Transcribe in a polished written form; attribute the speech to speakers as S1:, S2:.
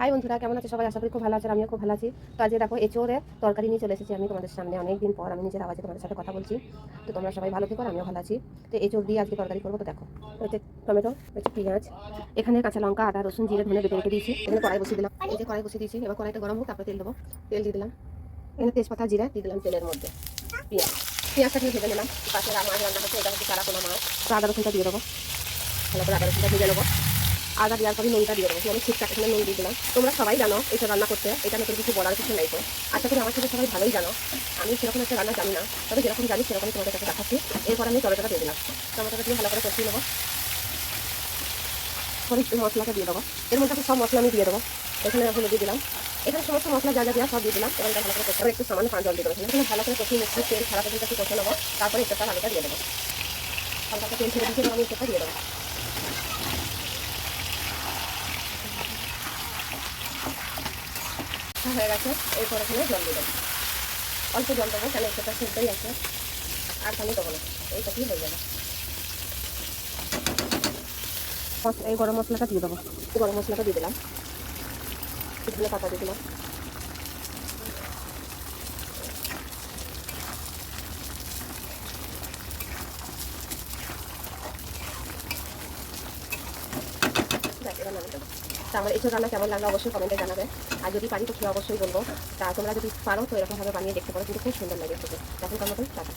S1: High বন্ধুরা, কেমন আছে সবাই? আশা করি খুব ভালো আছে, আমিও খুব ভালো আছি। তো আজকে দেখো এঁচোড়ের তরকারি নিয়ে চলে এসেছি আমি তোমাদের সামনে। অনেকদিন পর আমি নিজের আওয়াজে তোমাদের সাথে কথা বলছি। তো তোমরা সবাই ভালো থেকো, আমিও ভালো আছি। তো এঁচোড় দিয়ে আজকে তরকারি করবো। তো দেখো, হচ্ছে টমেটো, হচ্ছে পেঁয়াজ, এখানে কাঁচা লঙ্কা, আদা, রসুন, জিরে, ধনে বেটে রেখে দিয়েছি। এখানে কড়াই বসিয়ে দিলাম। এই যে কড়াই বসিয়ে দিয়েছি, এবার কড়াইটা গরম হোক, তারপরে তেল দেবো। তেল দিয়ে দিলাম, এখানে তেজপাতা, জিরা দিয়ে দিলাম তেলের মধ্যে। পেঁয়াজ, পেঁয়াজটাকে ভেজে নিলাম। পাশে মাছ রান্না হচ্ছে, এটা হচ্ছে চারাপোনা মাছ। তো আদা রসুনটা দিয়ে দেবো, ভালো করে আদা রসুনটা ভেজে নেবো। আদা দেওয়ার পরে নুনটা দিয়ে দেবো। আমি ঠিকঠাক এখানে নুন দিয়ে দিলাম। তোমরা সবাই জানো এইসব রান্না করতে, এটা নতুন কিছু বলার কিছু নেই। তো আশা করি আমার সাথে সবাই ভালোই জানো। আমি সেরকম একটা রান্না জানি না, তবে যেরকম জানি সেরকমই তোমাদের কাছে দেখাচ্ছি। এরপর আমি টমেটোটা দিয়ে দিলাম। টমেটোটা দিয়ে ভালো করে কষিয়ে নেবো। মশলাটা দিয়ে দেবো। এর মধ্যে সব মশলা আমি দিয়ে দেবো। এখানে হলুদ দিয়ে দিলাম। এখানে সমস্ত মশলা যা যা দেওয়া সব দিয়ে দিলাম। এবার এটা ভালো করে কষে একটু সামান্য পাঁচ জল দিয়ে দেবো। এখানে ভালো করে কষিয়ে নিচ্ছি। তেল ছাড়া পর্যন্ত একটু কষে নেবো। তারপরে একটা হালকা দিয়ে দেবো। হালকা তেল ছেড়ে দিচ্ছি, আমি একটা দিয়ে দেবো। হয়ে গেছে, এরপর এখানে জল দিয়ে দেবো। অল্প জল দেবো, কেন একটা সিদ্ধই আছে, আর পানি দেবো না, এইটাকেই হয়ে যাবে। এই গরম মশলাটা দিয়ে দেবো। গরম মশলাটা দিয়ে দিলাম, কিছুগুলো পাতা দিয়ে দিলাম। তা আমার এইসব রান্না কেমন লাগলো অবশ্যই কমেন্টে জানাবে। আর যদি পারি তো খেয়ে অবশ্যই বলবো। তা তোমরা যদি পারো তো এরকমভাবে বানিয়ে দেখতে পারো, কিন্তু খুব সুন্দর লাগে খেতে। তখন কেমন টাটা।